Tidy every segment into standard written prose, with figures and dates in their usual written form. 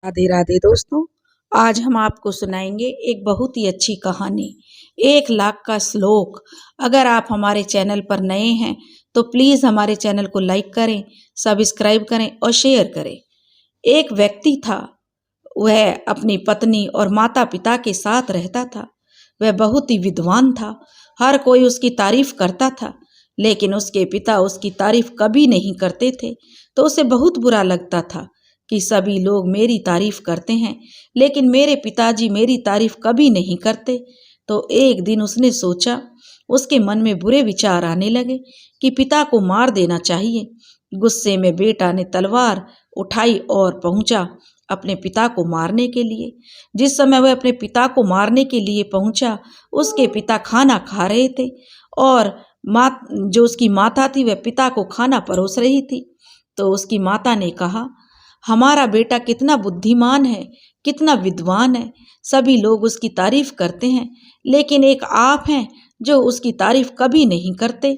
राधे राधे दोस्तों। आज हम आपको सुनाएंगे एक बहुत ही अच्छी कहानी, 1 लाख का श्लोक। अगर आप हमारे चैनल पर नए हैं तो प्लीज़ हमारे चैनल को लाइक करें, सब्सक्राइब करें और शेयर करें। एक व्यक्ति था, वह अपनी पत्नी और माता पिता के साथ रहता था। वह बहुत ही विद्वान था, हर कोई उसकी तारीफ करता था, लेकिन उसके पिता उसकी तारीफ कभी नहीं करते थे। तो उसे बहुत बुरा लगता था कि सभी लोग मेरी तारीफ करते हैं, लेकिन मेरे पिताजी मेरी तारीफ कभी नहीं करते। तो एक दिन उसने सोचा, उसके मन में बुरे विचार आने लगे कि पिता को मार देना चाहिए। गुस्से में बेटा ने तलवार उठाई और पहुंचा अपने पिता को मारने के लिए। जिस समय वह अपने पिता को मारने के लिए पहुंचा, उसके पिता खाना खा रहे थे और जो उसकी माता थी वह पिता को खाना परोस रही थी। तो उसकी माता ने कहा, हमारा बेटा कितना बुद्धिमान है, कितना विद्वान है, सभी लोग उसकी तारीफ करते हैं, लेकिन एक आप हैं जो उसकी तारीफ कभी नहीं करते।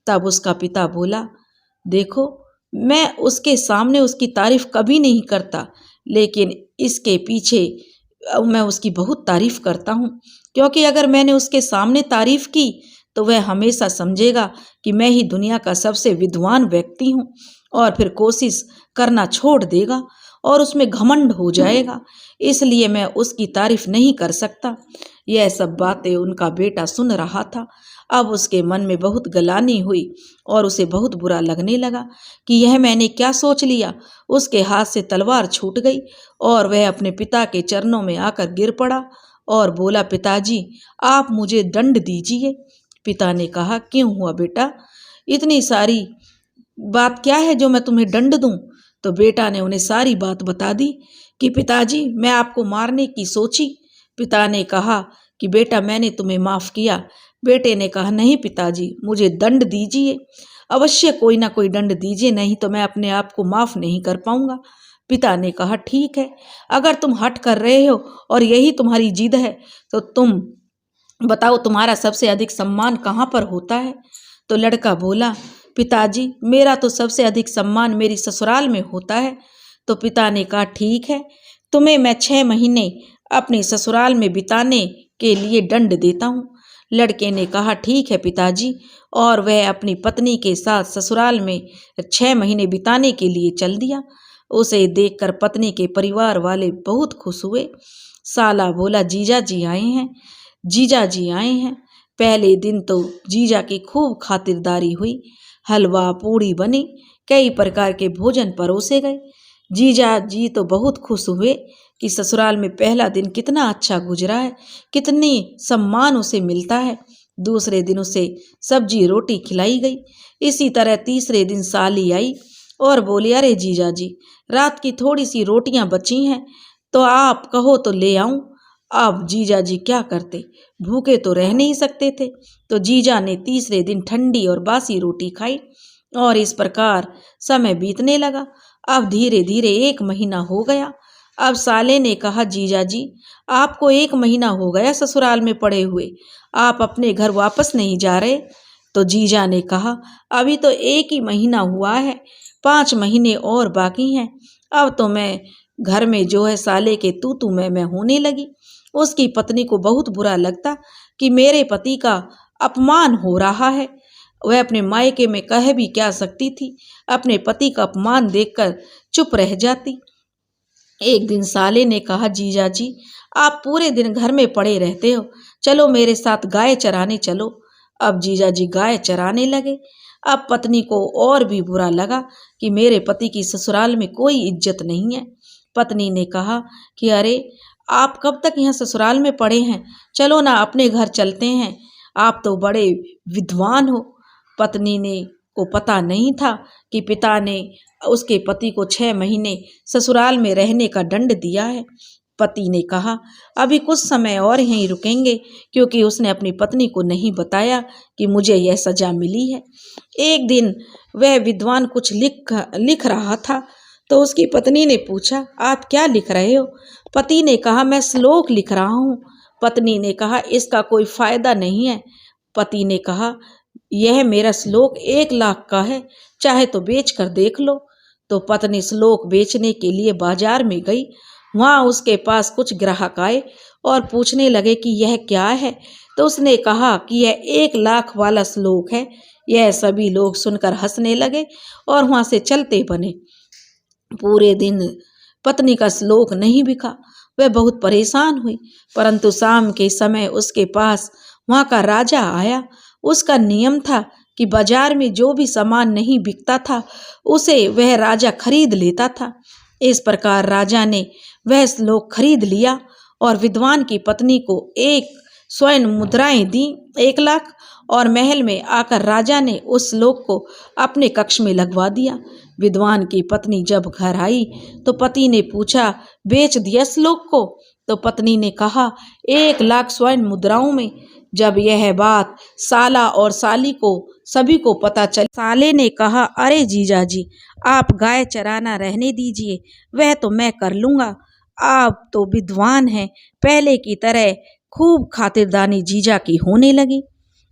तब उसका पिता बोला, देखो, मैं उसके सामने उसकी तारीफ कभी नहीं करता, लेकिन इसके पीछे मैं उसकी बहुत तारीफ करता हूँ, क्योंकि अगर मैंने उसके सामने तारीफ की तो वह हमेशा समझेगा कि मैं ही दुनिया का सबसे विद्वान व्यक्ति हूँ और फिर कोशिश करना छोड़ देगा और उसमें घमंड हो जाएगा। इसलिए मैं उसकी तारीफ नहीं कर सकता। यह सब बातें उनका बेटा सुन रहा था। अब उसके मन में बहुत गलानी हुई और उसे बहुत बुरा लगने लगा कि यह मैंने क्या सोच लिया। उसके हाथ से तलवार छूट गई और वह अपने पिता के चरणों में आकर गिर पड़ा और बोला, पिताजी, आप मुझे दंड दीजिए। पिता ने कहा, क्यों हुआ बेटा, इतनी सारी बात क्या है जो मैं तुम्हें दंड दूं? तो बेटा ने उन्हें सारी बात बता दी कि पिताजी, मैं आपको मारने की सोची। पिता ने कहा कि बेटा, मैंने तुम्हें माफ़ किया। बेटे ने कहा, नहीं पिताजी, मुझे दंड दीजिए, अवश्य कोई ना कोई दंड दीजिए, नहीं तो मैं अपने आप को माफ़ नहीं कर पाऊंगा। पिता ने कहा, ठीक है, अगर तुम हट कर रहे हो और यही तुम्हारी जिद है तो तुम बताओ, तुम्हारा सबसे अधिक सम्मान कहाँ पर होता है? तो लड़का बोला, पिताजी, मेरा तो सबसे अधिक सम्मान मेरी ससुराल में होता है। तो पिता ने कहा, ठीक है, तुम्हें मैं 6 महीने अपने ससुराल में बिताने के लिए दंड देता हूँ। लड़के ने कहा, ठीक है पिताजी, और वह अपनी पत्नी के साथ ससुराल में 6 महीने बिताने के लिए चल दिया। उसे देखकर पत्नी के परिवार वाले बहुत खुश हुए। साला बोला, जीजा जी आए हैं, जीजा जी आए हैं। पहले दिन तो जीजा की खूब खातिरदारी हुई, हलवा पूड़ी बनी, कई प्रकार के भोजन परोसे गए। जीजा जी तो बहुत खुश हुए कि ससुराल में पहला दिन कितना अच्छा गुजरा है, कितनी सम्मान उसे मिलता है। दूसरे दिन उसे सब्जी रोटी खिलाई गई। इसी तरह तीसरे दिन साली आई और बोली, अरे जीजा जी, रात की थोड़ी सी रोटियां बची हैं, तो आप कहो तो ले आऊं। अब जीजा जी क्या करते, भूखे तो रह नहीं सकते थे। तो जीजा ने तीसरे दिन ठंडी और बासी रोटी खाई और इस प्रकार समय बीतने लगा। अब धीरे धीरे 1 महीना हो गया। अब साले ने कहा, जीजा जी, आपको 1 महीना हो गया ससुराल में पड़े हुए, आप अपने घर वापस नहीं जा रहे? तो जीजा ने कहा, अभी तो 1 ही महीना हुआ है, 5 महीने और बाकी हैं। अब तो मैं घर में जो है साले के तू मैं होने लगी। उसकी पत्नी को बहुत बुरा लगता कि मेरे पति का अपमान हो रहा है। वह अपने मायके में कह भी क्या सकती थी, अपने पति का अपमान देखकर चुप रह जाती। एक दिन साले ने कहा, जीजा जी, आप पूरे दिन घर में पड़े रहते हो, चलो मेरे साथ गाय चराने चलो। अब जीजा जी गाय चराने लगे। अब पत्नी को और भी बुरा लगा कि मेरे पति की ससुराल में कोई इज्जत नहीं है। पत्नी ने कहा कि अरे, आप कब तक यहाँ ससुराल में पड़े हैं, चलो ना अपने घर चलते हैं, आप तो बड़े विद्वान हो। पत्नी ने को पता नहीं था कि पिता ने उसके पति को 6 महीने ससुराल में रहने का दंड दिया है। पति ने कहा, अभी कुछ समय और यहीं रुकेंगे, क्योंकि उसने अपनी पत्नी को नहीं बताया कि मुझे यह सजा मिली है। एक दिन वह विद्वान कुछ लिख रहा था, तो उसकी पत्नी ने पूछा, आप क्या लिख रहे हो? पति ने कहा, मैं श्लोक लिख रहा हूँ। पत्नी ने कहा, इसका कोई फायदा नहीं है। पति ने कहा, यह मेरा श्लोक 1 लाख का है, चाहे तो बेच कर देख लो। तो पत्नी श्लोक बेचने के लिए बाजार में गई वहाँ उसके पास कुछ ग्राहक आए और पूछने लगे कि यह क्या है। तो उसने कहा कि यह 1 लाख वाला श्लोक है। यह सभी लोग सुनकर हंसने लगे और वहाँ से चलते बने। पूरे दिन पत्नी का श्लोक नहीं बिका। वह बहुत परेशान हुई, परंतु शाम के समय उसके पास वहाँ का राजा आया। उसका नियम था कि बाजार में जो भी सामान नहीं बिकता था उसे वह राजा खरीद लेता था। इस प्रकार राजा ने वह श्लोक खरीद लिया और विद्वान की पत्नी को 1 स्वर्ण मुद्राएं दी, 1 लाख, और महल में आकर राजा ने उस श्लोक को अपने कक्ष में लगवा दिया। विद्वान की पत्नी जब घर आई तो पति ने पूछा, बेच दिया श्लोक को? तो पत्नी ने कहा, 1 लाख स्वर्ण मुद्राओं में। जब यह बात साला और साली को सभी को पता चली, साले ने कहा, अरे जीजाजी, आप गाय चराना रहने दीजिए, वह तो मैं कर लूँगा। आप तो विद्वान हैं। पहले की तरह खूब खातिरदारी जीजा की होने लगी।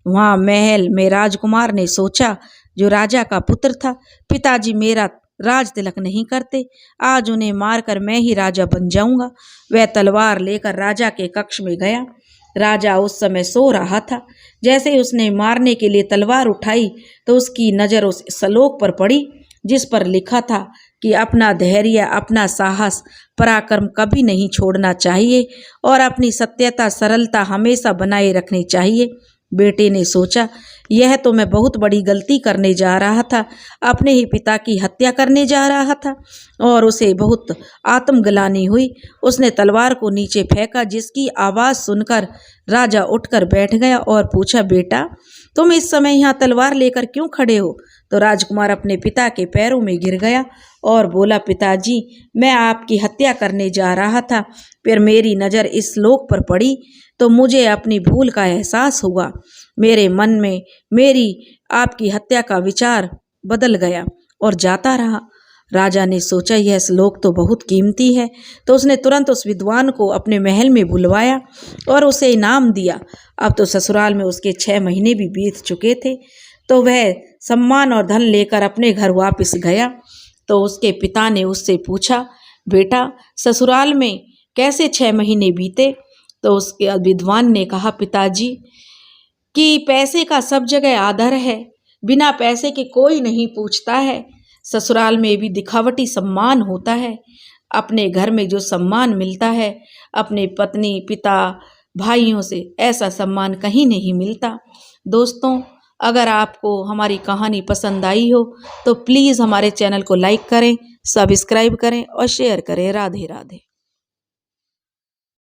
वहाँ महल में राजकुमार ने सोचा, जो राजा का पुत्र था, पिताजी मेरा राज तिलक नहीं करते, आज उन्हें मारकर मैं ही राजा बन जाऊंगा। वह तलवार लेकर राजा के कक्ष में गया। राजा उस समय सो रहा था। जैसे ही उसने मारने के लिए तलवार उठाई तो उसकी नज़र उस श्लोक पर पड़ी जिस पर लिखा था कि अपना धैर्य, अपना साहस, पराक्रम कभी नहीं छोड़ना चाहिए और अपनी सत्यता, सरलता हमेशा बनाए रखनी चाहिए। बेटे ने सोचा, यह तो मैं बहुत बड़ी गलती करने जा रहा था, अपने ही पिता की हत्या करने जा रहा था। और उसे बहुत आत्मग्लानि हुई। उसने तलवार को नीचे फेंका, जिसकी आवाज़ सुनकर राजा उठकर बैठ गया और पूछा, बेटा, तुम इस समय यहाँ तलवार लेकर क्यों खड़े हो? तो राजकुमार अपने पिता के पैरों में गिर गया और बोला, पिताजी, मैं आपकी हत्या करने जा रहा था, फिर मेरी नज़र इस श्लोक पर पड़ी तो मुझे अपनी भूल का एहसास हुआ। मेरे मन में मेरी आपकी हत्या का विचार बदल गया और जाता रहा। राजा ने सोचा, यह श्लोक तो बहुत कीमती है, तो उसने तुरंत उस विद्वान को अपने महल में बुलवाया और उसे इनाम दिया। अब तो ससुराल में उसके 6 महीने भी बीत चुके थे, तो वह सम्मान और धन लेकर अपने घर वापस गया। तो उसके पिता ने उससे पूछा, बेटा, ससुराल में कैसे 6 महीने बीते? तो उसके विद्वान ने कहा, पिताजी, कि पैसे का सब जगह आदर है, बिना पैसे के कोई नहीं पूछता है। ससुराल में भी दिखावटी सम्मान होता है। अपने घर में जो सम्मान मिलता है, अपने पत्नी, पिता, भाइयों से ऐसा सम्मान कहीं नहीं मिलता। दोस्तों, अगर आपको हमारी कहानी पसंद आई हो तो प्लीज़ हमारे चैनल को लाइक करें, सब्सक्राइब करें और शेयर करें। राधे राधे।